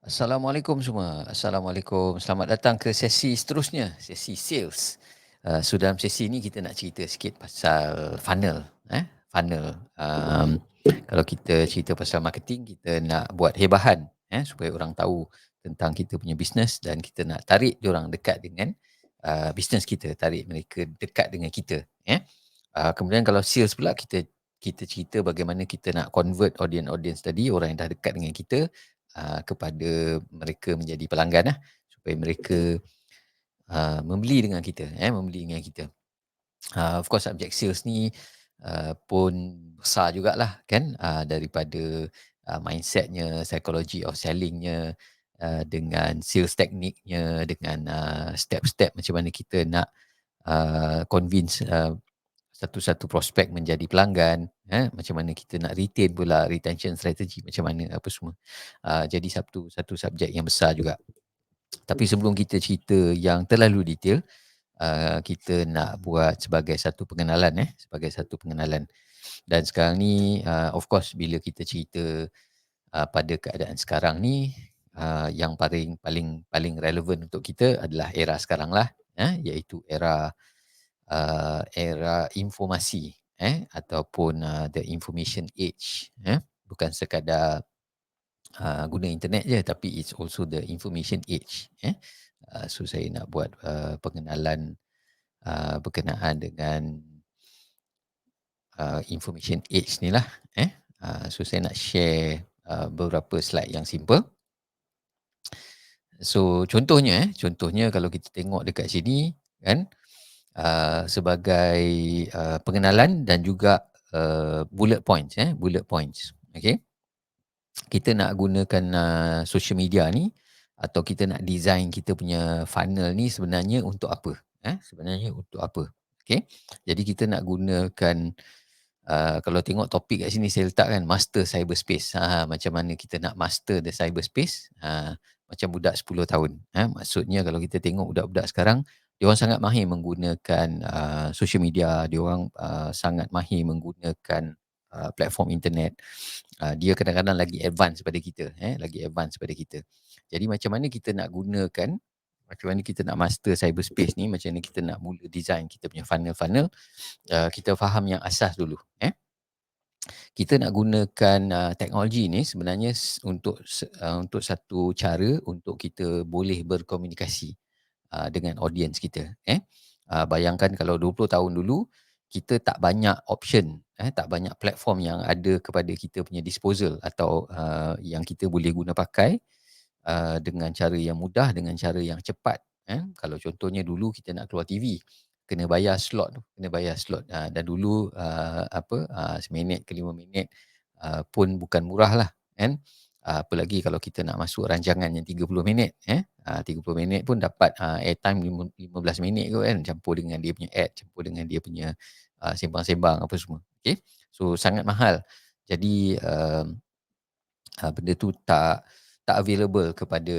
Assalamualaikum semua. Assalamualaikum. Selamat datang ke sesi seterusnya, sesi sales. So dalam sesi ni kita nak cerita sikit pasal funnel, funnel. Kalau kita cerita pasal marketing, kita nak buat hebahan, supaya orang tahu tentang kita punya bisnes dan kita nak tarik diorang dekat dengan bisnes kita, tarik mereka dekat dengan kita, kemudian kalau sales pula kita cerita bagaimana kita nak convert audience tadi, orang yang dah dekat dengan kita, kepada mereka menjadi pelanggan lah, supaya mereka membeli dengan kita, membeli dengan kita. Of course subjek sales ni pun besar jugalah kan, daripada mindsetnya, psychology of sellingnya, dengan sales tekniknya, dengan step-step macam mana kita nak convince satu-satu prospek menjadi pelanggan, macam mana kita nak retain pula, retention strategy macam mana, apa semua. Jadi satu subjek yang besar juga. Tapi sebelum kita cerita yang terlalu detail, kita nak buat sebagai satu pengenalan, sebagai satu pengenalan. Dan sekarang ni, of course bila kita cerita pada keadaan sekarang ni, yang paling paling paling relevan untuk kita adalah era sekarang lah, iaitu era informasi, ataupun the information age, bukan sekadar guna internet je, tapi it's also the information age, so saya nak buat pengenalan berkenaan dengan information age ni lah, so saya nak share beberapa slide yang simple. So contohnya kalau kita tengok dekat sini kan, sebagai pengenalan dan juga bullet points, bullet points. Okey. Kita nak gunakan social media ni, atau kita nak design kita punya funnel ni sebenarnya untuk apa? Sebenarnya untuk apa? Okey. Jadi kita nak gunakan, kalau tengok topik kat sini saya letak kan, master cyberspace. Macam mana kita nak master the cyberspace, macam budak 10 tahun. Maksudnya kalau kita tengok budak-budak sekarang, dia orang sangat mahir menggunakan social media, dia orang sangat mahir menggunakan platform internet. Dia kadang-kadang lagi advance pada kita, lagi advance pada kita. Jadi macam mana kita nak gunakan, macam mana kita nak master cyberspace ni, macam mana kita nak mula design kita punya funnel-funnel, kita faham yang asas dulu, Kita nak gunakan teknologi ni sebenarnya untuk satu cara untuk kita boleh berkomunikasi dengan audience kita, bayangkan kalau 20 tahun dulu, kita tak banyak option, tak banyak platform yang ada kepada kita punya disposal, atau yang kita boleh guna pakai dengan cara yang mudah, dengan cara yang cepat, Kalau contohnya dulu kita nak keluar TV, kena bayar slot tu, kena bayar slot, dan dulu seminit ke 5 minit pun bukan murah lah, kan. Apalagi kalau kita nak masuk rancangan yang 30 minit, 30 minit pun dapat airtime 15 minit kot kan, campur dengan dia punya ad, campur dengan dia punya sembang-sembang apa semua, okey. So sangat mahal. Jadi benda tu tak available kepada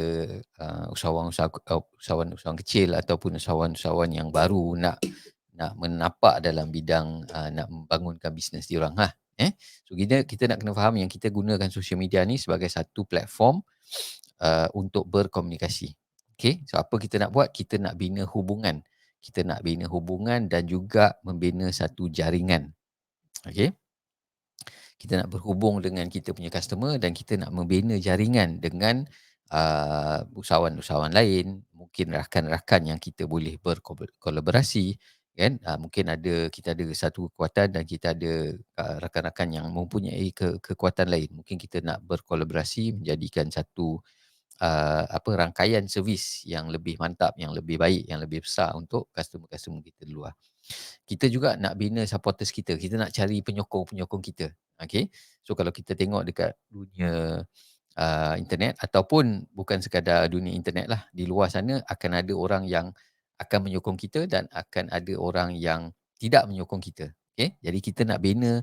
usahawan-usahawan kecil ataupun usahawan-usahawan yang baru nak menapak dalam bidang nak membangunkan bisnes diorang lah, So kita nak kena faham yang kita gunakan social media ni sebagai satu platform untuk berkomunikasi. Okay, so apa kita nak buat? Kita nak bina hubungan. Kita nak bina hubungan dan juga membina satu jaringan. Okay, kita nak berhubung dengan kita punya customer dan kita nak membina jaringan dengan usahawan-usahawan lain, mungkin rakan-rakan yang kita boleh berkolaborasi, kan. Mungkin kita ada satu kekuatan dan kita ada rakan-rakan yang mempunyai kekuatan lain. Mungkin kita nak berkolaborasi menjadikan satu rangkaian servis yang lebih mantap, yang lebih baik, yang lebih besar untuk customer-customer kita di luar. Kita juga nak bina supporters kita, kita nak cari penyokong-penyokong kita, okey. So kalau kita tengok dekat dunia internet, ataupun bukan sekadar dunia internet lah, di luar sana akan ada orang yang akan menyokong kita dan akan ada orang yang tidak menyokong kita, okey. Jadi kita nak bina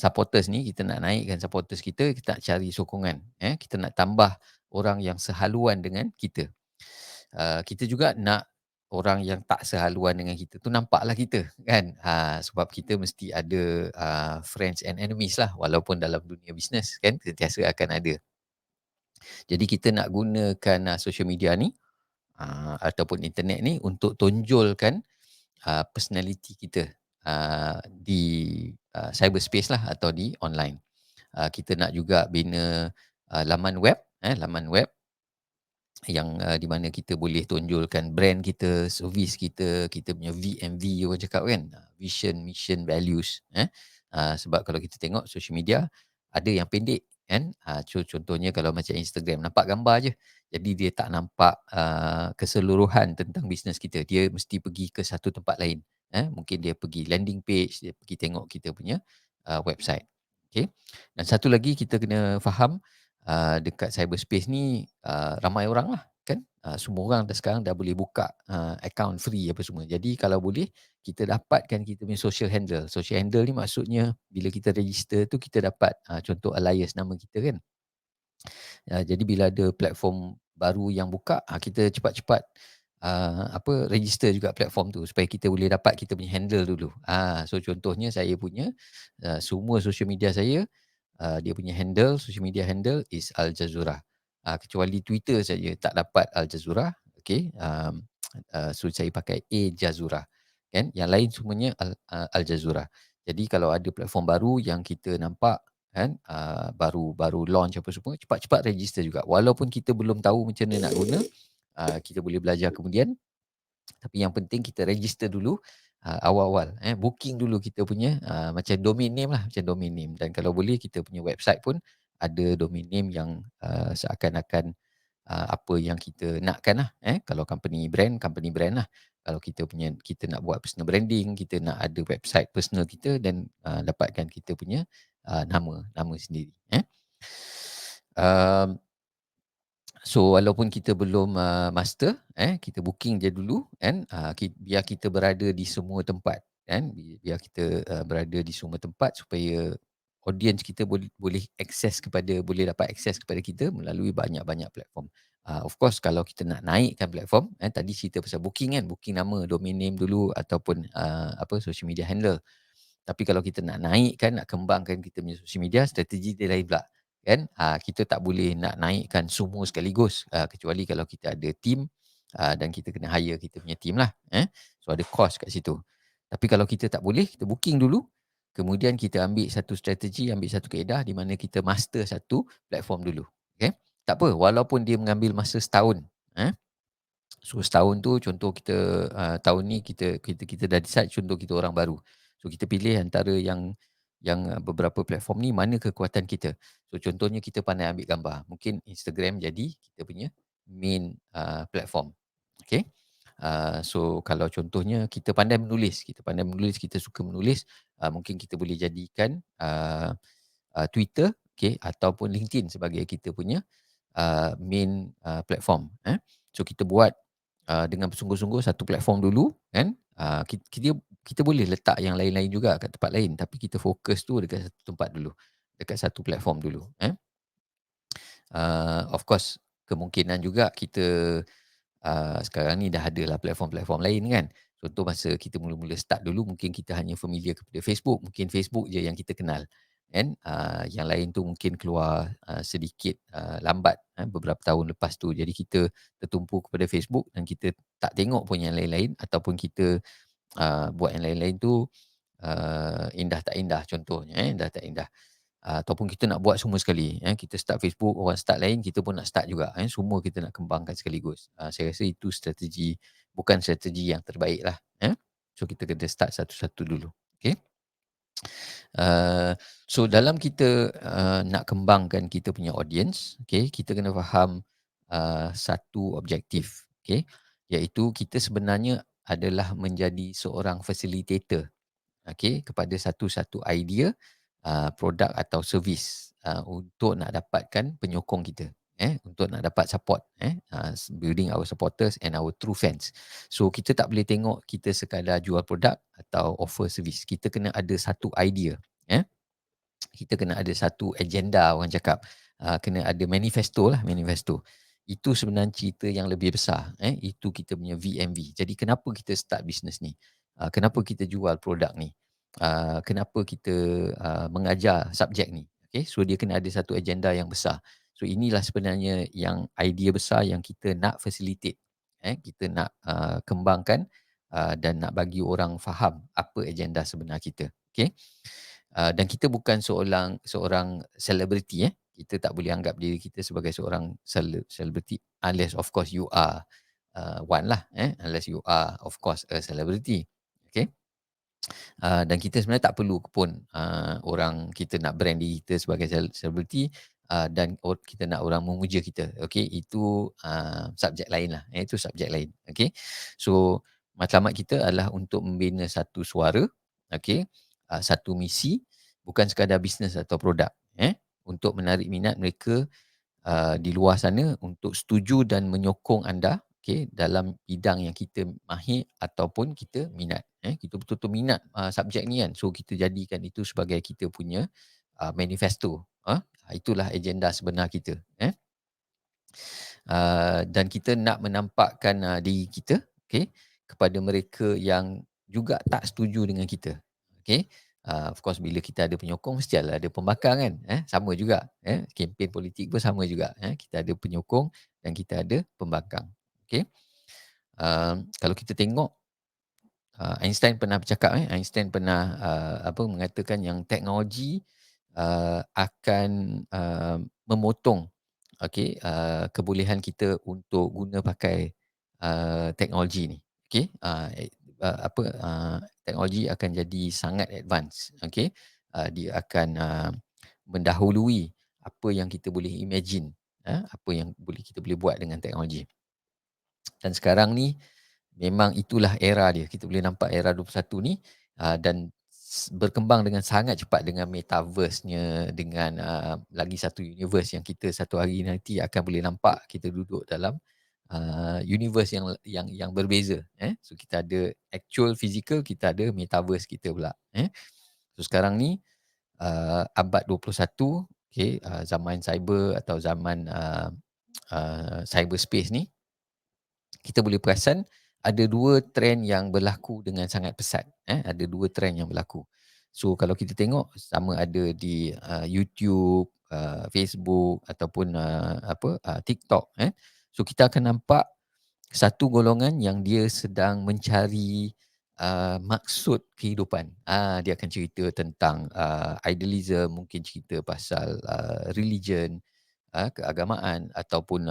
supporters ni, kita nak naikkan supporters kita nak cari sokongan, kita nak tambah orang yang sehaluan dengan kita. Kita juga nak orang yang tak sehaluan dengan kita tu nampaklah kita, kan. Sebab kita mesti ada friends and enemies lah, walaupun dalam dunia bisnes kan sentiasa akan ada. Jadi kita nak gunakan social media ni ataupun internet ni untuk tonjolkan personality kita di cyberspace lah atau di online. Kita nak juga bina laman web, laman web yang di mana kita boleh tonjolkan brand kita, servis kita, kita punya VMV orang cakap kan, vision, mission, values, sebab kalau kita tengok social media ada yang pendek kan, contohnya kalau macam Instagram nampak gambar je, jadi dia tak nampak keseluruhan tentang bisnes kita, dia mesti pergi ke satu tempat lain, mungkin dia pergi landing page, dia pergi tengok kita punya website. Okay. Dan satu lagi kita kena faham dekat cyberspace ni ramai orang lah kan. Semua orang dah sekarang dah boleh buka account free apa semua. Jadi kalau boleh kita dapatkan kita punya social handle. Social handle ni maksudnya bila kita register tu kita dapat contoh alias nama kita kan. Jadi bila ada platform baru yang buka, kita cepat-cepat register juga platform tu supaya kita boleh dapat kita punya handle dulu. So contohnya saya punya semua social media saya dia punya handle, social media handle is Al Jazeera. Kecuali Twitter saja tak dapat Al Jazeera, okey. So saya pakai A Jazeera, kan. Yang lain semuanya Al Jazeera. Jadi kalau ada platform baru yang kita nampak kan, baru baru launch apa semua, cepat-cepat register juga. Walaupun kita belum tahu macam mana nak guna, kita boleh belajar kemudian. Tapi yang penting kita register dulu awal-awal, booking dulu kita punya macam domain name lah, macam domain name, dan kalau boleh kita punya website pun ada domain name yang seakan-akan apa yang kita nakkan lah, kalau company brand lah. Kalau kita punya kita nak buat personal branding, kita nak ada website personal kita dan dapatkan kita punya nama sendiri, Um, So walaupun kita belum master, kita booking je dulu kan, biar kita berada di semua tempat kan, biar kita berada di semua tempat supaya audience kita boleh boleh dapat akses kepada kita melalui banyak-banyak platform. Of course kalau kita nak naikkan platform, tadi cerita pasal booking kan, booking nama, domain name dulu ataupun social media handle. Tapi kalau kita nak naikkan, nak kembangkan kita punya social media, strategi dia lain pula, kan. Kita tak boleh nak naikkan semua sekaligus, kecuali kalau kita ada team, dan kita kena hire kita punya team lah, So ada cost kat situ. Tapi kalau kita tak boleh, kita booking dulu, kemudian kita ambil satu strategi, ambil satu kaedah di mana kita master satu platform dulu, okey. Tak apa, walaupun dia mengambil masa setahun, eh. So setahun tu contoh kita tahun ni kita dah decide contoh kita orang baru. So kita pilih antara yang beberapa platform ni mana kekuatan kita. So contohnya kita pandai ambil gambar. Mungkin Instagram jadi kita punya main platform. Okay. So kalau contohnya kita pandai menulis, kita suka menulis, mungkin kita boleh jadikan Twitter, okay, ataupun LinkedIn sebagai kita punya main platform. So kita buat dengan bersungguh-sungguh satu platform dulu kan. Kita boleh letak yang lain-lain juga kat tempat lain, tapi kita fokus tu dekat satu tempat dulu, dekat satu platform dulu. Of course kemungkinan juga kita sekarang ni dah ada lah platform-platform lain kan. Contoh masa kita mula-mula start dulu mungkin kita hanya familiar kepada Facebook, mungkin Facebook je yang kita kenal kan. Yang lain tu mungkin keluar sedikit lambat beberapa tahun lepas tu. Jadi kita tertumpu kepada Facebook dan kita tak tengok pun yang lain-lain, ataupun kita buat yang lain-lain tu indah tak indah contohnya, indah tak indah. Ataupun kita nak buat semua sekali, kita start Facebook, orang start lain, kita pun nak start juga, semua kita nak kembangkan sekaligus. Saya rasa itu bukan strategi yang terbaik lah. So kita kena start satu-satu dulu. Okay. So dalam kita nak kembangkan kita punya audience, okay, kita kena faham satu objektif, okay, iaitu kita sebenarnya adalah menjadi seorang facilitator, okay, kepada satu-satu idea, produk atau servis untuk nak dapatkan penyokong kita, untuk nak dapat support, building our supporters and our true fans. So kita tak boleh tengok kita sekadar jual produk atau offer servis. Kita kena ada satu idea, kita kena ada satu agenda, orang cakap, kena ada manifesto lah, manifesto. Itu sebenarnya cerita yang lebih besar, itu kita punya VMV. Jadi kenapa kita start bisnes ni? Kenapa kita jual produk ni? Kenapa kita mengajar subjek ni? Okay, so dia kena ada satu agenda yang besar. So inilah sebenarnya yang idea besar yang kita nak facilitate, kita nak kembangkan dan nak bagi orang faham apa agenda sebenar kita. Okay. Dan kita bukan seorang seorang selebriti. Kita tak boleh anggap diri kita sebagai seorang selebriti unless of course you are one lah, unless you are of course a celebrity. Okay. Dan kita sebenarnya tak perlu pun orang kita nak brand diri kita sebagai selebriti dan kita nak orang memuja kita. Okey, itu subjek lain lah. Itu subjek lain. Okey. So matlamat kita adalah untuk membina satu suara, okey, satu misi, bukan sekadar bisnes atau produk, untuk menarik minat mereka di luar sana untuk setuju dan menyokong anda, okey, dalam bidang yang kita mahir ataupun kita minat. Kita betul-betul minat subjek ni kan. So kita jadikan itu sebagai kita punya manifesto. Itulah agenda sebenar kita. Dan kita nak menampakkan diri kita, okey, kepada mereka yang juga tak setuju dengan kita. Okey. Of course bila kita ada penyokong mesti ada pembangkang kan. Sama juga, kempen politik pun sama juga. Kita ada penyokong dan kita ada pembangkang. Okey. Kalau kita tengok Einstein pernah bercakap, Einstein pernah mengatakan yang teknologi akan memotong, okey, kebolehan kita untuk guna pakai teknologi ni. Okey, teknologi akan jadi sangat advance, okey. Dia akan mendahului apa yang kita boleh imagine, apa yang kita boleh buat dengan teknologi. Dan sekarang ni memang itulah era dia. Kita boleh nampak era 21 ni dan berkembang dengan sangat cepat dengan metaverse-nya, dengan lagi satu universe yang kita satu hari nanti akan boleh nampak kita duduk dalam universe yang berbeza. So kita ada actual physical, kita ada metaverse kita pula. So sekarang ni abad 21, okay, zaman cyber atau zaman cyberspace ni, kita boleh perasan ada dua trend yang berlaku dengan sangat pesat. Ada dua trend yang berlaku. So kalau kita tengok sama ada di YouTube, Facebook ataupun TikTok. So kita akan nampak satu golongan yang dia sedang mencari maksud kehidupan. Dia akan cerita tentang idealism, mungkin cerita pasal religion, keagamaan ataupun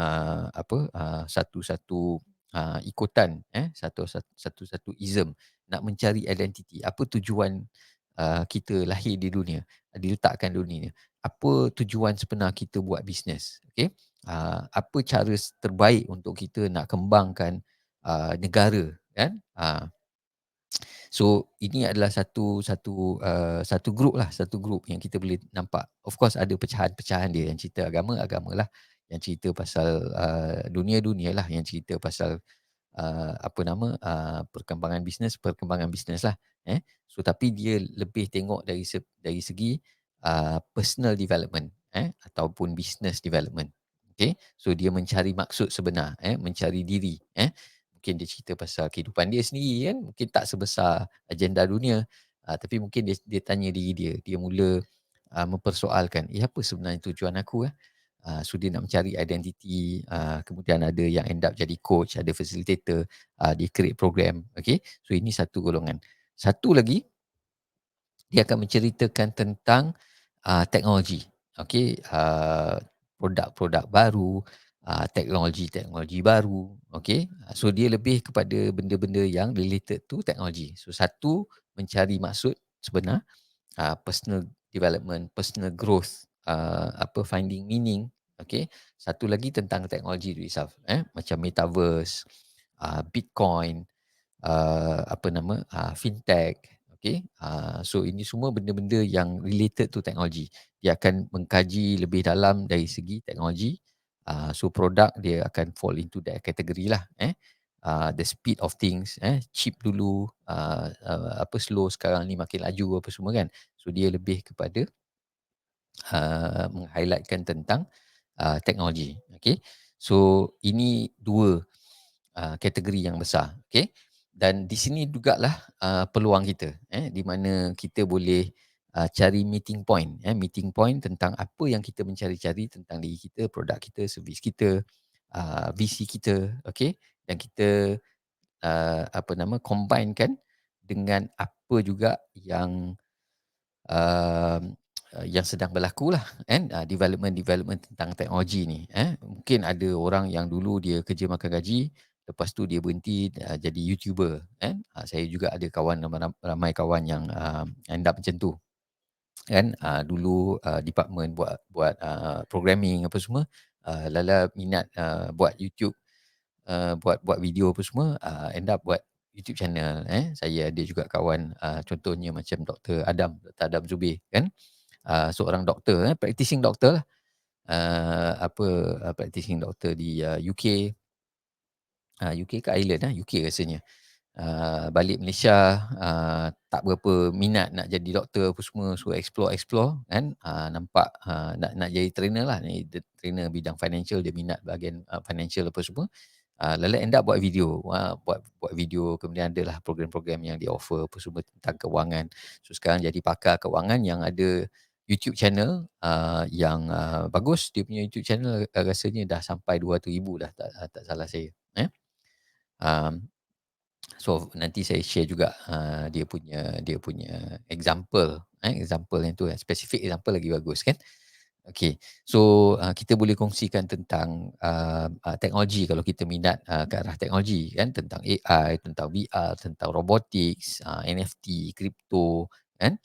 satu-satu ikutan, satu-satu ism, nak mencari identiti. Apa tujuan kita lahir di dunia, diletakkan dunia ni? Apa tujuan sebenar kita buat bisnes? Okey. Apa cara terbaik untuk kita nak kembangkan negara, kan? So ini adalah satu grup lah, satu grup yang kita boleh nampak. Of course ada pecahan-pecahan dia, yang cerita agama lah, yang cerita pasal dunia lah, yang cerita pasal perkembangan bisnes lah. So tapi dia lebih tengok dari segi personal development, ataupun business development. Okay, so dia mencari maksud sebenar, mencari diri. Mungkin dia cerita pasal kehidupan dia sendiri kan, mungkin tak sebesar agenda dunia, tapi mungkin dia tanya diri dia. Dia mula mempersoalkan, apa sebenarnya tujuan aku? So dia nak mencari identiti, kemudian ada yang end up jadi coach, ada facilitator, dia create program. Okay, so ini satu golongan. Satu lagi, dia akan menceritakan tentang teknologi. Okey, produk-produk baru, teknologi-teknologi baru. Okey, so dia lebih kepada benda-benda yang related to teknologi. So satu, mencari maksud sebenar, personal development, personal growth, finding meaning. Okey, satu lagi tentang teknologi itu itself, macam metaverse, Bitcoin, fintech. Okey, so ini semua benda-benda yang related to teknologi. Dia akan mengkaji lebih dalam dari segi teknologi. So produk dia akan fall into that category lah. The speed of things, cheap dulu, slow sekarang ni makin laju apa semua kan. So dia lebih kepada meng-highlightkan tentang teknologi. Okey, so ini dua kategori yang besar. Okey, dan di sini jugalah peluang kita, di mana kita boleh cari meeting point, meeting point tentang apa yang kita mencari-cari tentang diri kita, produk kita, servis kita, visi kita, okey? Dan kita, combinekan dengan apa juga um, yang sedang berlaku lah kan, development tentang teknologi ni, Mungkin ada orang yang dulu dia kerja makan gaji, lepas tu dia berhenti, jadi YouTuber kan. Saya juga ada kawan, ramai kawan yang, end up macam tu kan. Dulu, department buat buat, programming apa semua, lala minat, buat YouTube, buat buat video apa semua, end up buat YouTube channel, Saya ada juga kawan, contohnya macam Dr. Adam Zubir kan. Seorang doktor, practicing doktor lah, practicing doktor di, UK, UK ke Ireland, UK rasanya. Balik Malaysia, tak berapa minat nak jadi doktor apa semua, so explore kan, nampak, nak jadi trainer lah, ni dia trainer bidang financial, dia minat bahagian, financial apa semua. Lala end up buat video, buat video, kemudian adalah program-program yang dia offer apa semua tentang kewangan. So sekarang jadi pakar kewangan yang ada YouTube channel, yang, bagus. Dia punya YouTube channel, rasanya dah sampai 200,000 dah, tak salah saya, Um, so nanti saya share juga, dia punya example, example yang tu, spesifik example lagi bagus kan. Okey. So, kita boleh kongsikan tentang, teknologi kalau kita minat, ke arah teknologi kan, tentang AI, tentang VR, tentang robotics, NFT, kripto kan.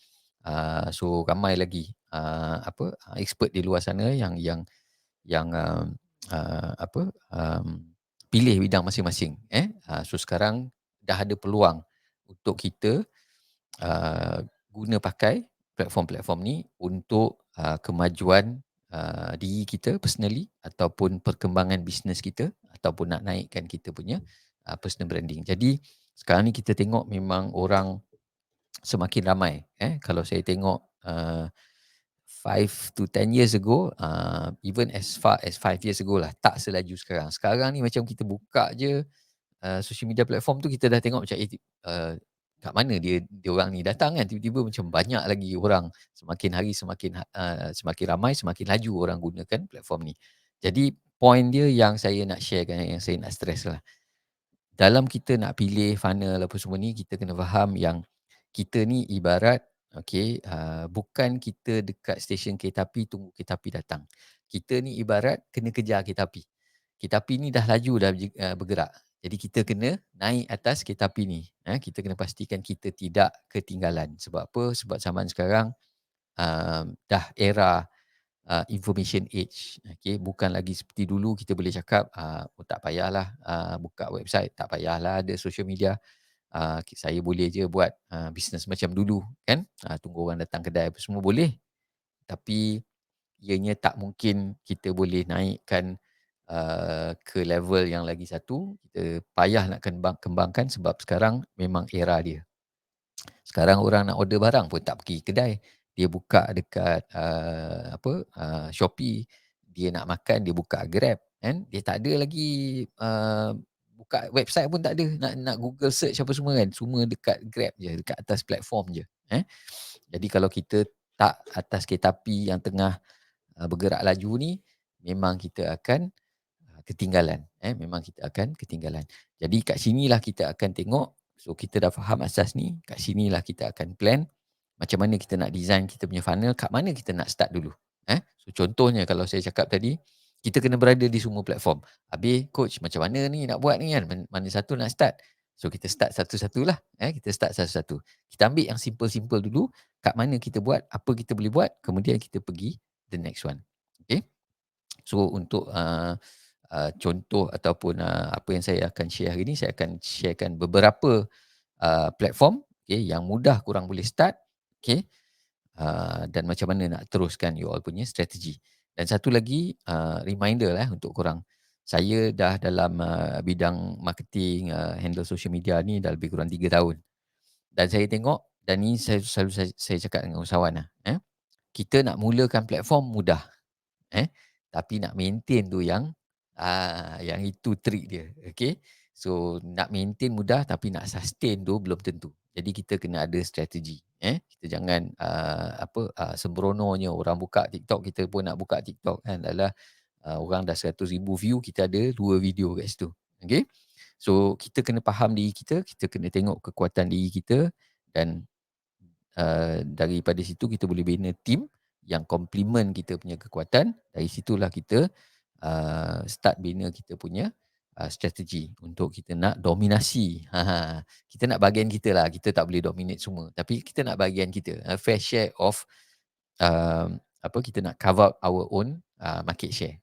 So ramai lagi, expert di luar sana yang pilih bidang masing-masing, So sekarang dah ada peluang untuk kita, uh, guna pakai platform-platform ni untuk, kemajuan, diri kita personally ataupun perkembangan bisnes kita ataupun nak naikkan kita punya, personal branding. Jadi sekarang ni kita tengok memang orang semakin ramai, kalau saya tengok, 5 to 10 years ago, even as far as 5 years ago lah, tak selaju sekarang. Sekarang ni macam kita buka je, social media platform tu, kita dah tengok macam, kat mana dia orang ni datang kan, tiba-tiba macam banyak lagi orang, semakin hari semakin ramai, semakin laju orang gunakan platform ni. Jadi point dia yang saya nak sharekan, yang saya nak stress lah, dalam kita nak pilih funnel apa semua ni, kita kena faham yang kita ni ibarat, okey, bukan kita dekat stesen kereta api tunggu kereta api datang. Kita ni ibarat kena kejar kereta api. Kereta api ni dah laju dah bergerak. Jadi kita kena naik atas kereta api ni. Kita kena pastikan kita tidak ketinggalan. Sebab apa? Sebab zaman sekarang, dah era, information age. Okey, bukan lagi seperti dulu kita boleh cakap, "Oh, tak payahlah, buka website, tak payahlah ada social media. Saya boleh je buat, bisnes macam dulu," kan. Tunggu orang datang kedai apa semua boleh. Tapi ianya tak mungkin kita boleh naikkan, ke level yang lagi satu. Kita payah nak kembangkan sebab sekarang memang era dia. Sekarang orang nak order barang pun tak pergi kedai. Dia buka dekat, Shopee. Dia nak makan, dia buka Grab, kan. Dia tak ada lagi, buka website pun tak ada. Nak Google search apa semua kan, semua dekat Grab je, dekat atas platform je, Jadi kalau kita tak atas kereta api yang tengah, bergerak laju ni, memang kita akan, ketinggalan, memang kita akan ketinggalan. Jadi kat sinilah kita akan tengok, so kita dah faham asas ni, kat sinilah kita akan plan macam mana kita nak design kita punya funnel, kat mana kita nak start dulu. So contohnya kalau saya cakap tadi, kita kena berada di semua platform. Habis coach macam mana ni nak buat ni kan, mana satu nak start? So kita start satu-satulah, kita start satu-satu. Kita ambil yang simple-simple dulu, kat mana kita buat, apa kita boleh buat, kemudian kita pergi the next one. Okay? So untuk, contoh ataupun, apa yang saya akan share hari ni, saya akan sharekan beberapa, platform, okey, yang mudah korang boleh start, okey, dan macam mana nak teruskan you all punya strategi. Dan satu lagi, reminder lah untuk korang. Saya dah dalam, bidang marketing, handle social media ni dah lebih kurang 3 tahun. Dan saya tengok, dan ni saya cakap dengan usahawan lah, kita nak mulakan platform mudah. Tapi nak maintain tu yang itu trik dia, okey. So nak maintain mudah tapi nak sustain tu belum tentu. Jadi kita kena ada strategi, Kita jangan, sembrononya orang buka TikTok, kita pun nak buka TikTok kan. Alah, orang dah 100,000 view, kita ada 2 video kat situ. Okey. So kita kena faham diri kita kena tengok kekuatan diri kita dan daripada situ kita boleh bina team yang complement kita punya kekuatan. Dari situlah kita start bina kita punya strategi untuk kita nak dominasi. Kita nak bahagian kita lah. Kita tak boleh dominate semua. Tapi kita nak bahagian kita. A fair share of kita nak cover up our own market share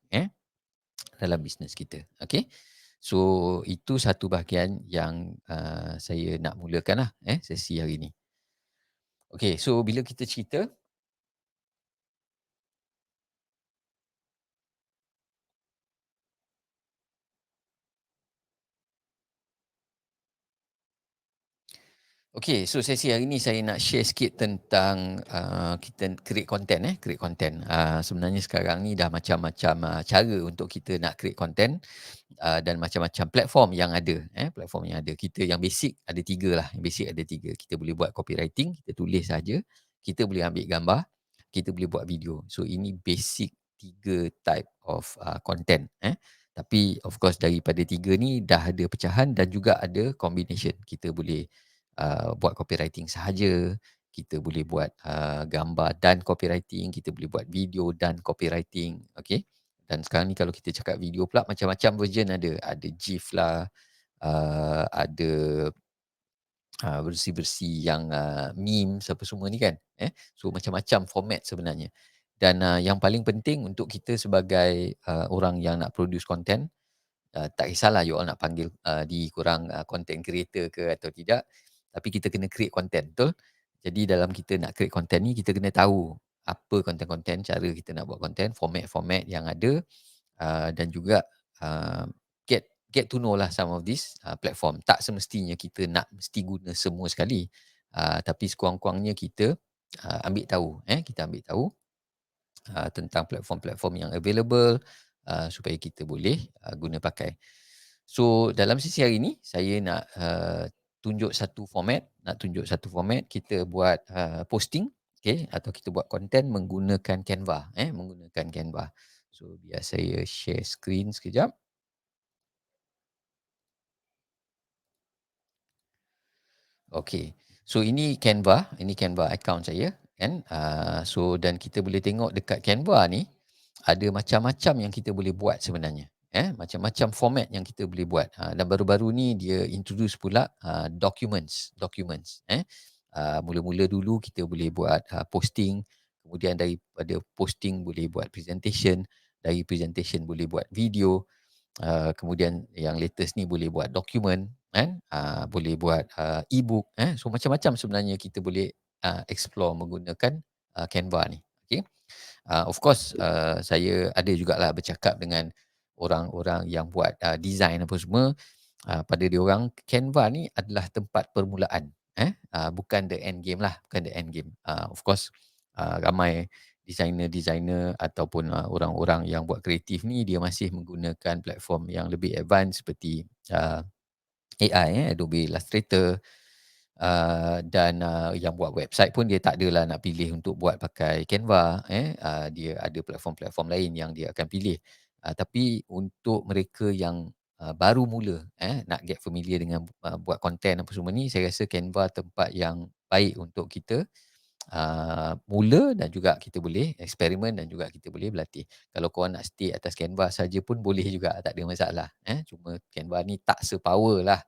dalam bisnes kita. Okay. So itu satu bahagian yang saya nak mulakan lah sesi hari ni. Okay, so bila kita cerita. Okay, so sesi hari ni saya nak share sikit tentang kita create content create content. Sebenarnya sekarang ni dah macam-macam cara untuk kita nak create content dan macam-macam platform yang ada platform yang ada. Kita yang basic ada 3 lah, yang basic ada 3. Kita boleh buat copywriting, kita tulis saja, kita boleh ambil gambar, kita boleh buat video. So ini basic 3 type of content Tapi of course daripada 3 ni dah ada pecahan dan juga ada combination. Kita boleh buat copywriting sahaja, kita boleh buat gambar dan copywriting, kita boleh buat video dan copywriting, okey. Dan sekarang ni kalau kita cakap video pula macam-macam version ada. Ada GIF lah, ada versi-versi yang memes apa semua ni kan, So macam-macam format sebenarnya. Dan yang paling penting untuk kita sebagai orang yang nak produce content, tak kisahlah you all nak panggil diri korang content creator ke atau tidak, tapi kita kena create content, betul? Jadi dalam kita nak create content ni, kita kena tahu apa content-content, cara kita nak buat content, format-format yang ada, dan juga uh, get to know lah some of this platform. Tak semestinya kita nak mesti guna semua sekali, tapi sekurang-kurangnya kita ambil tahu, kita ambil tahu tentang platform-platform yang available supaya kita boleh guna pakai. So dalam sesi hari ini saya nak tunjuk satu format, kita buat posting, okay, atau kita buat content menggunakan Canva, menggunakan Canva. So biar saya share screen sekejap. Okey. So ini Canva account saya kan. So dan kita boleh tengok dekat Canva ni ada macam-macam yang kita boleh buat sebenarnya. Macam-macam format yang kita boleh buat. Dan baru-baru ni dia introduce pula documents. Mula-mula dulu kita boleh buat posting, kemudian daripada posting boleh buat presentation, dari presentation boleh buat video. Kemudian yang latest ni boleh buat dokumen kan, boleh buat e-book so macam-macam sebenarnya kita boleh explore menggunakan Canva ni. Okey. Of course saya ada jugalah bercakap dengan orang-orang yang buat design apa semua. Pada diorang Canva ni adalah tempat permulaan, bukan the end game lah, bukan the end game. Of course ramai designer-designer ataupun orang-orang yang buat kreatif ni dia masih menggunakan platform yang lebih advance seperti AI, Adobe Illustrator, dan yang buat website pun dia tak adalah nak pilih untuk buat pakai Canva, dia ada platform-platform lain yang dia akan pilih. Tapi untuk mereka yang baru mula nak get familiar dengan buat content apa semua ni, saya rasa Canva tempat yang baik untuk kita mula dan juga kita boleh eksperimen dan juga kita boleh berlatih. Kalau korang nak stay atas Canva saja pun boleh juga, tak ada masalah. Cuma Canva ni tak sepower lah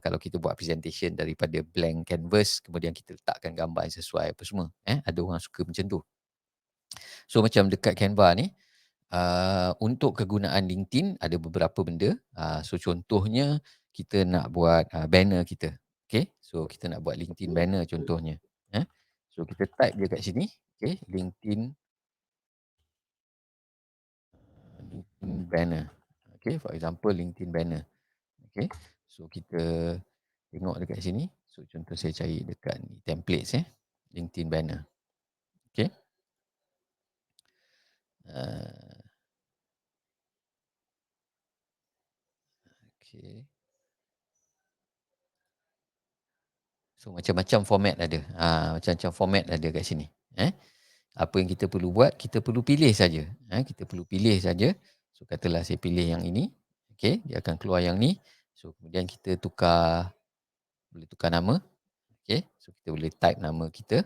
kalau kita buat presentation daripada blank canvas, kemudian kita letakkan gambar yang sesuai apa semua. Ada orang suka macam tu. So macam dekat Canva ni, untuk kegunaan LinkedIn ada beberapa benda. So contohnya kita nak buat banner kita. Okay, so kita nak buat LinkedIn banner contohnya. So kita type je kat sini, okay, LinkedIn banner. Okay, for example LinkedIn banner. Okay, so kita tengok dekat sini. So contoh saya cari dekat ni, templates LinkedIn banner. Okay. Uh, okay. So macam-macam format ada. Macam-macam format ada kat sini. Eh. Apa yang kita perlu buat, kita perlu pilih saja. Kita perlu pilih saja. So katalah saya pilih yang ini. Okey, dia akan keluar yang ni. So kemudian kita tukar, boleh tukar nama. Okey, so kita boleh type nama kita.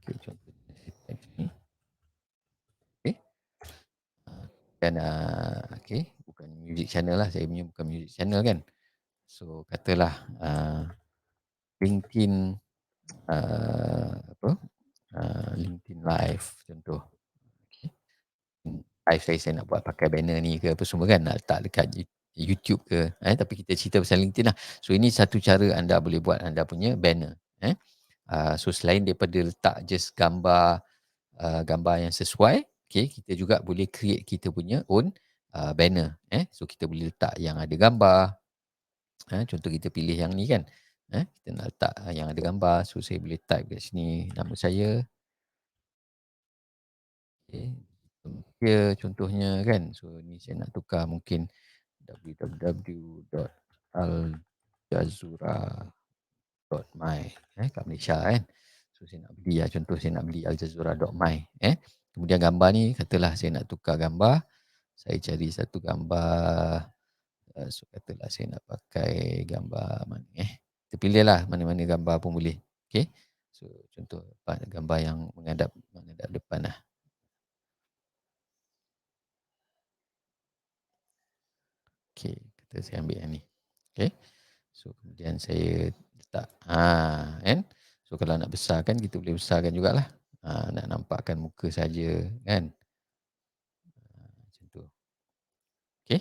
Okey, contohnya saya type sini. Okey. Dan okey, bukan music channel lah. Saya punya bukan music channel kan. So katalah LinkedIn apa? LinkedIn Live contoh. Okey. Live saya nak buat pakai banner ni ke apa semua kan, nak letak dekat YouTube ke, tapi kita cerita pasal LinkedIn lah. So ini satu cara anda boleh buat anda punya banner. So selain daripada letak just gambar yang sesuai, okay, kita juga boleh create kita punya own banner. So kita boleh letak yang ada gambar. Contoh kita pilih yang ni kan. Kita nak letak yang ada gambar. So saya boleh type kat sini nama saya. Okay. Ya contohnya kan. So ni saya nak tukar mungkin www.aljazura.my kat Malaysia kan. So saya nak beli contoh saya nak beli aljazura.my kemudian gambar ni katalah saya nak tukar gambar. Saya cari satu gambar, so katalah saya nak pakai gambar mana kita pilihlah mana-mana gambar pun boleh. Okey. So contoh gambar yang menghadap depan lah. Okey, kita saya ambil yang ni. Okey. So kemudian saya letak kan. So kalau nak besarkan kita boleh besarkan jugalah. Nak nampakkan muka saja kan. Macam tu. Okey.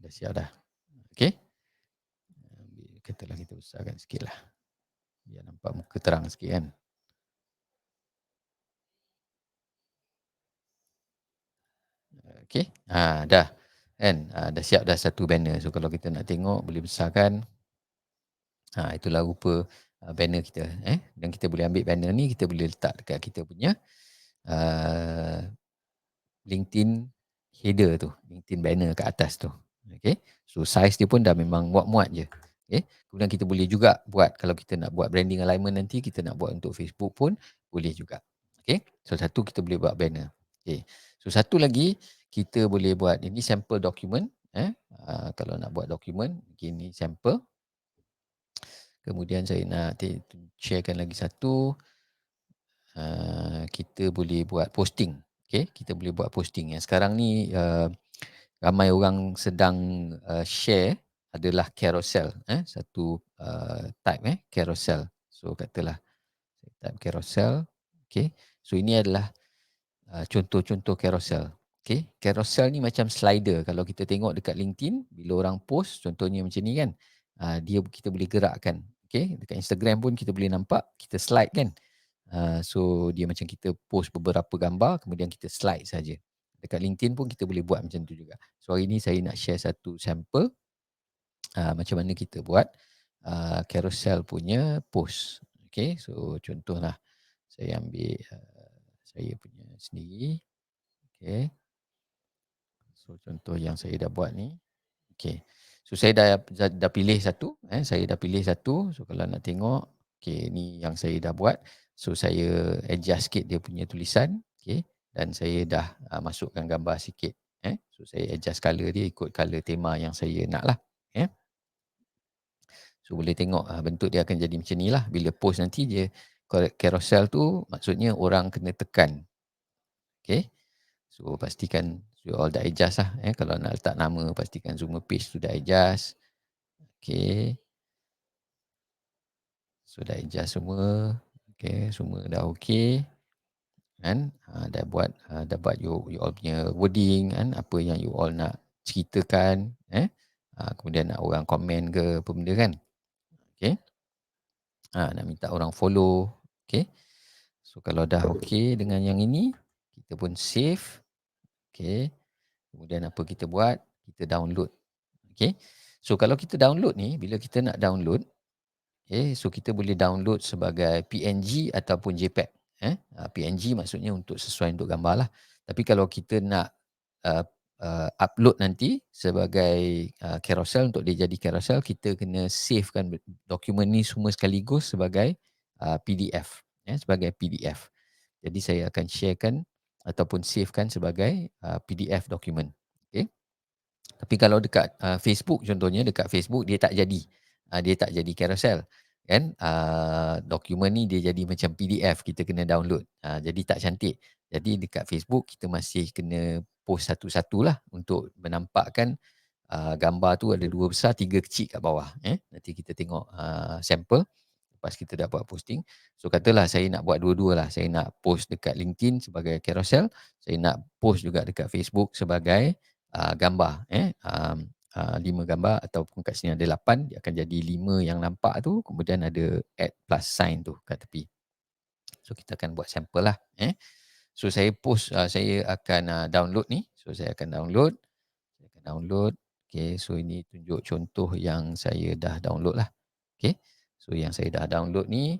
Dah siap dah. Okey. Katalah kita besarkan sikitlah. Biar nampak muka terang sikit kan. Okey. Dah. Kan? Dah siap dah satu banner. So kalau kita nak tengok boleh besarkan. Itulah rupa banner kita. Dan kita boleh ambil banner ni, kita boleh letak dekat kita punya LinkedIn header tu. LinkedIn banner kat atas tu. Okay. So size dia pun dah memang muat-muat je. Okay. Kemudian kita boleh juga buat, kalau kita nak buat branding alignment nanti, kita nak buat untuk Facebook pun boleh juga. Okay. So satu kita boleh buat banner. Okay. So satu lagi, kita boleh buat, ini sample document. Kalau nak buat dokumen, ini sample. Kemudian saya nak sharekan lagi satu. Kita boleh buat posting. Okay, kita boleh buat posting. Yang sekarang ni ramai orang sedang share adalah carousel. Satu type carousel. So katalah type carousel. Okay, so ini adalah contoh-contoh carousel. Okay, carousel ni macam slider. Kalau kita tengok dekat LinkedIn, bila orang post, contohnya macam ni kan, kita boleh gerakkan. Okay, dekat Instagram pun kita boleh nampak, kita slide kan. So dia macam kita post beberapa gambar, kemudian kita slide saja. Dekat LinkedIn pun kita boleh buat macam tu juga. So hari ni saya nak share satu sampel macam mana kita buat carousel punya post. Okay, so contohlah saya ambil saya punya sendiri. Okay. So contoh yang saya dah buat ni. Okay. So saya dah pilih satu. Saya dah pilih satu. So kalau nak tengok. Okay, ni yang saya dah buat. So saya adjust sikit dia punya tulisan. Okay. Dan saya dah masukkan gambar sikit. So saya adjust colour dia ikut colour tema yang saya nak lah. So boleh tengok bentuk dia akan jadi macam ni lah. Bila post nanti dia carousel tu maksudnya orang kena tekan. Okay. So pastikan you all dah adjust lah. Kalau nak letak nama pastikan Zoomer page tu dah adjust. Okay. So dah adjust semua. Okay. Semua dah okay. Kan? Dah buat you all punya wording kan. Apa yang you all nak ceritakan. Kemudian nak orang komen ke apa benda kan. Okay. Nak minta orang follow. Okay. So kalau dah okay dengan yang ini, kita pun save. Okay. Kemudian apa kita buat? Kita download. Okay. So kalau kita download ni, bila kita nak download, so kita boleh download sebagai PNG ataupun JPEG. PNG maksudnya untuk sesuai untuk gambar lah. Tapi kalau kita nak upload nanti sebagai, carousel. Untuk dia jadi carousel, kita kena savekan dokumen ni semua sekaligus sebagai, PDF, sebagai PDF. Jadi saya akan sharekan ataupun savekan sebagai, PDF dokumen. Okey. Tapi kalau dekat, Facebook contohnya, dekat Facebook dia tak jadi, dia tak jadi carousel kan, dokumen ni dia jadi macam PDF, kita kena download, jadi tak cantik. Jadi dekat Facebook kita masih kena post satu-satulah untuk menampakkan, gambar tu ada 2 besar, 3 kecil kat bawah, Nanti kita tengok, sampel lepas kita dah buat posting. So katalah saya nak buat dua-dua lah, saya nak post dekat LinkedIn sebagai carousel, saya nak post juga dekat Facebook sebagai, gambar, 5 gambar ataupun kat sini ada 8, dia akan jadi 5 yang nampak tu, kemudian ada add plus sign tu kat tepi. So kita akan buat sampel lah, So saya post, saya akan, download ni. So saya akan download, okey. So ini tunjuk contoh yang saya dah download lah. Okey. So yang saya dah download ni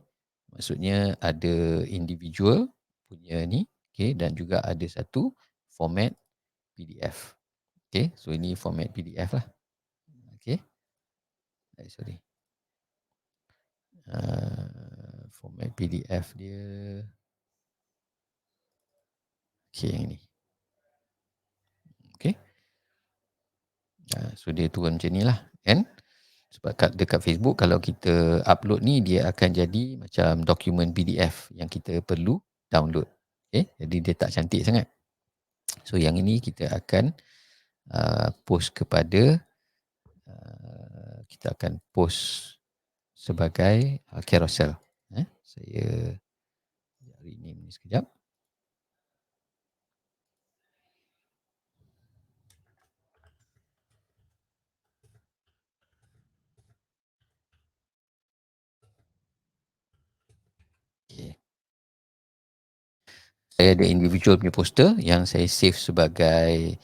maksudnya ada individual punya ni, okey, dan juga ada satu format PDF. Okey, so ini format PDF lah. Okey. Sorry. Format PDF dia. Okey, yang ni. Okey. So dia turun macam ni lah kan. Sebab dekat Facebook kalau kita upload ni dia akan jadi macam dokumen PDF yang kita perlu download. Okey, jadi dia tak cantik sangat. So yang ini kita akan, post kepada, kita akan post sebagai, carousel. Saya rename ni sekejap. Okay. Saya ada individual punya poster yang saya save sebagai,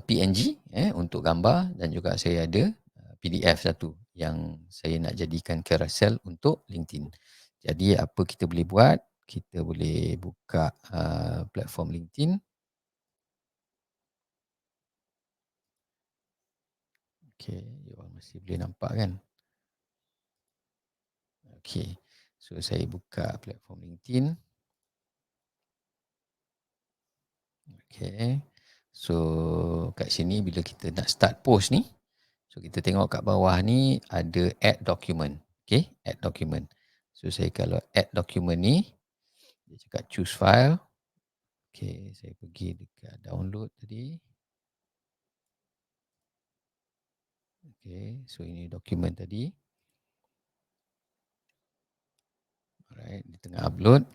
PNG, untuk gambar, dan juga saya ada, PDF satu yang saya nak jadikan carousel untuk LinkedIn. Jadi apa kita boleh buat, kita boleh buka, platform LinkedIn. Okey, you all masih boleh nampak kan? Okey. So saya buka platform LinkedIn. Okey. So kat sini bila kita nak start post ni, so kita tengok kat bawah ni ada add document. Okey, add document. So saya kalau add document ni, dia cakap choose file. Okey, saya pergi dekat download tadi. Okey, so ini dokumen tadi. Alright, di tengah upload.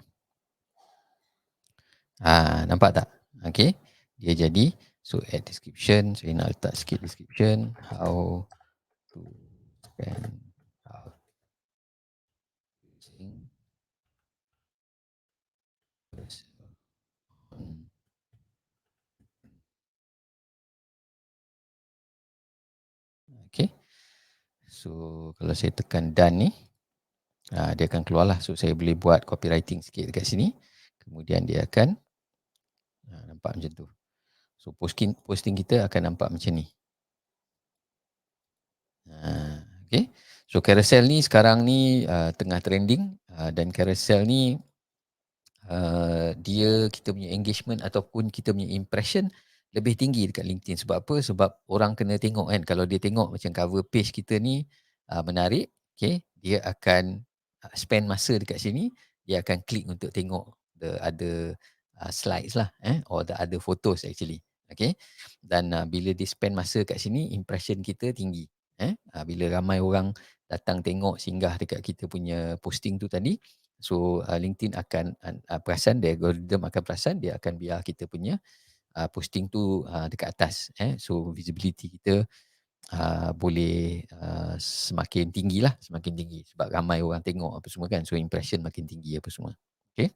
Nampak tak? Okey, dia jadi. So add description, saya nak letak sikit description. How to spend out using Okay. So kalau saya tekan done ni, dia akan keluar lah. So saya boleh buat copywriting sikit dekat sini. Kemudian dia akan nampak macam tu. So posting kita akan nampak macam ni. Okay. So carousel ni sekarang ni tengah trending, dan carousel ni dia kita punya engagement ataupun kita punya impression lebih tinggi dekat LinkedIn. Sebab apa? Sebab orang kena tengok kan. Kalau dia tengok macam cover page kita ni menarik, okay, dia akan spend masa dekat sini, dia akan klik untuk tengok the other slides lah, or the other photos actually. Okay. Dan bila dia spend masa kat sini, impression kita tinggi. Bila ramai orang datang tengok singgah dekat kita punya posting tu tadi, so LinkedIn akan perasan, dia algorithm akan perasan, dia akan biar kita punya posting tu dekat atas, so visibility kita boleh semakin tinggi lah, semakin tinggi sebab ramai orang tengok apa semua kan, so impression makin tinggi apa semua. Okay.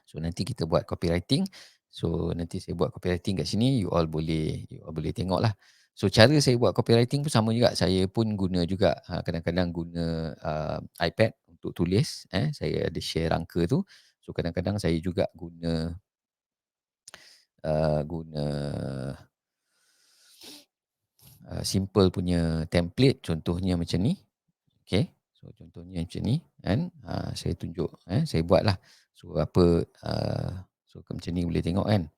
So nanti kita buat copywriting. So nanti saya buat copywriting kat sini, you all boleh tengok lah. So cara saya buat copywriting pun sama juga. Saya pun guna juga, kadang-kadang guna iPad untuk tulis. Saya ada share rangka tu. So kadang-kadang saya juga guna guna simple punya template, contohnya macam ni. Okey, so contohnya macam ni kan, saya tunjuk, saya buatlah. So apa, so macam ni boleh tengok kan.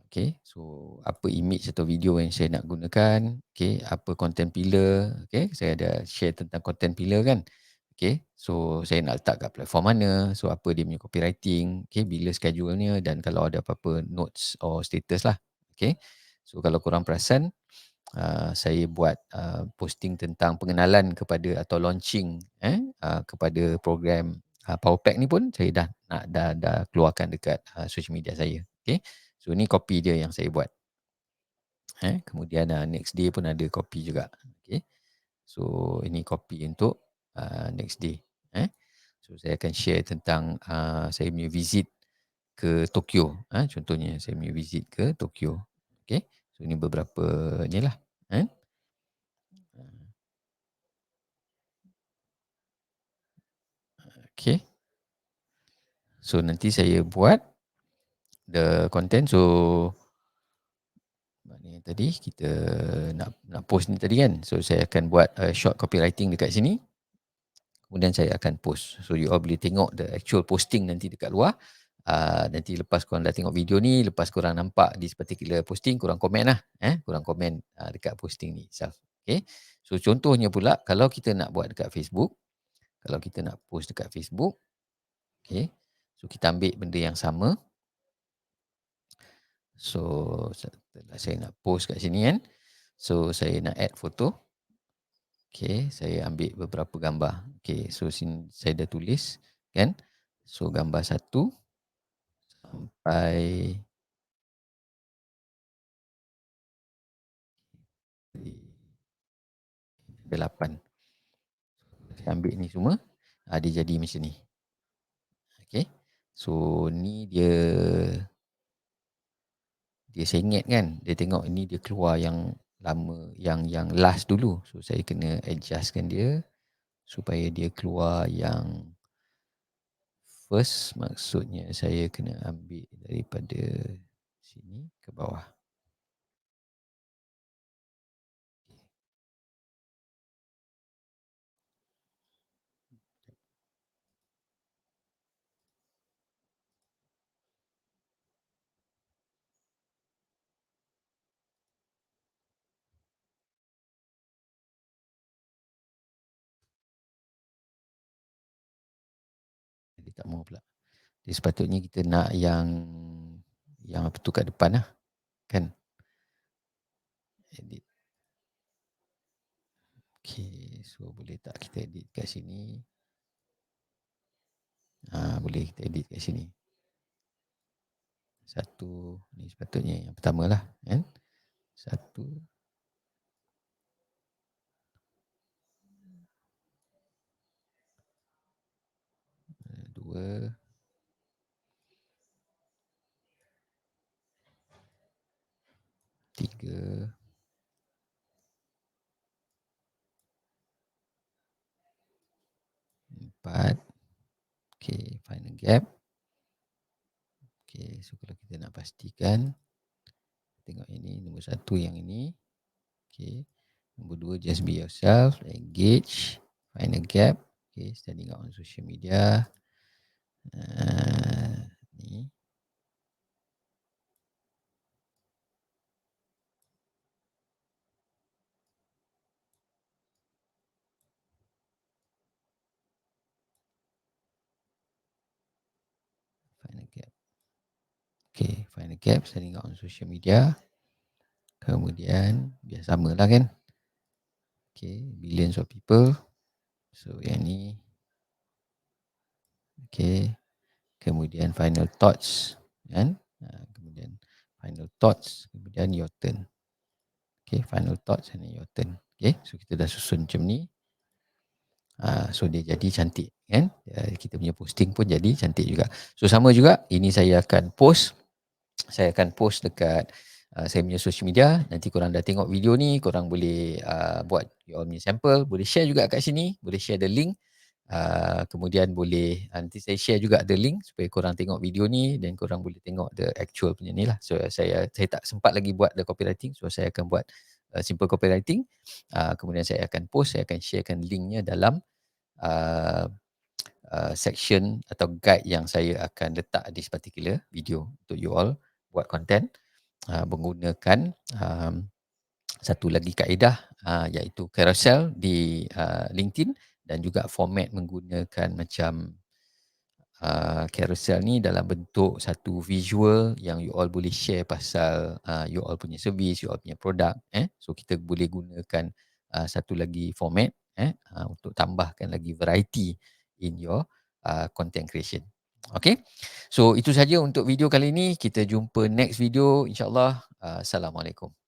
Okey, so apa image atau video yang saya nak gunakan, okey, apa content pillar, okey, saya ada share tentang content pillar kan. Okey, so saya nak letak kat platform mana, so apa dia punya copywriting, okey, bila schedule-nya dan kalau ada apa-apa notes or status lah. Okey, so kalau korang perasan, saya buat posting tentang pengenalan kepada atau launching kepada program Power Pack ni pun saya dah keluarkan dekat social media saya. Okey. So ni copy dia yang saya buat. Kemudian next day pun ada copy juga. Okey. So ini copy untuk next day. So saya akan share tentang saya punya visit ke Tokyo. Contohnya saya punya visit ke Tokyo. Okey. So ini beberapa ni lah. Okay. So nanti saya buat the content. So maknanya tadi kita nak post ni tadi kan. So saya akan buat short copywriting dekat sini. Kemudian saya akan post. So you all boleh tengok the actual posting nanti dekat luar. Nanti lepas korang dah tengok video ni, lepas korang nampak this particular posting, korang komen lah. Korang komen dekat posting ni itself. Okay. So contohnya pula kalau kita nak buat dekat Facebook, kalau kita nak post dekat Facebook, okay. So kita ambil benda yang sama. So setelah saya nak post kat sini kan, so saya nak add foto. Okay, saya ambil beberapa gambar. Okay, so sini saya dah tulis kan. So gambar 1 sampai 8. Saya ambil ni semua, dia jadi macam ni. Okay, so ni dia sengit kan. Dia tengok ini dia keluar yang lama, yang last dulu. So saya kena adjustkan dia supaya dia keluar yang first. Maksudnya saya kena ambil daripada sini ke bawah. Dia tak mau pula. Dia sepatutnya kita nak yang apa tu kat depan lah. Kan? Edit. Okay, so boleh tak kita edit kat sini? Boleh kita edit kat sini. Satu, ni sepatutnya yang pertama lah. Kan? Satu. Dua. Tiga. Empat. Okay, final gap. Okay, so kalau kita nak pastikan, tengok ini, nombor 1 yang ini. Okay, nombor 2, just be yourself, engage, find a gap. Okay, standing out on social media. Ni. Find a gap. Okay, find a gap, standing out on social media. Kemudian, biar sama lah kan. Okay, billions of people. So, yang ni. Okay. Kemudian, final thoughts. Kan? Kemudian, final thoughts. Kemudian, your turn. Okay, final thoughts and your turn. Okay, so kita dah susun macam ni. So, dia jadi cantik. Kan? Kita punya posting pun jadi cantik juga. So, sama juga. Ini saya akan post. Saya akan post dekat saya punya social media. Nanti korang dah tengok video ni, korang boleh buat your punya sample. Boleh share juga kat sini. Boleh share the link. Kemudian boleh nanti saya share juga the link supaya korang tengok video ni dan korang boleh tengok the actual punya ni lah. So saya tak sempat lagi buat the copywriting, so saya akan buat simple copywriting. Kemudian saya akan post, saya akan sharekan linknya dalam uh, section atau guide yang saya akan letak di particular video untuk you all buat content menggunakan satu lagi kaedah iaitu carousel di LinkedIn dan juga format menggunakan macam carousel ni dalam bentuk satu visual yang you all boleh share pasal you all punya service, you all punya produk. So kita boleh gunakan satu lagi format untuk tambahkan lagi variety in your content creation. Okay, so itu saja untuk video kali ini. Kita jumpa next video insyaAllah. Assalamualaikum.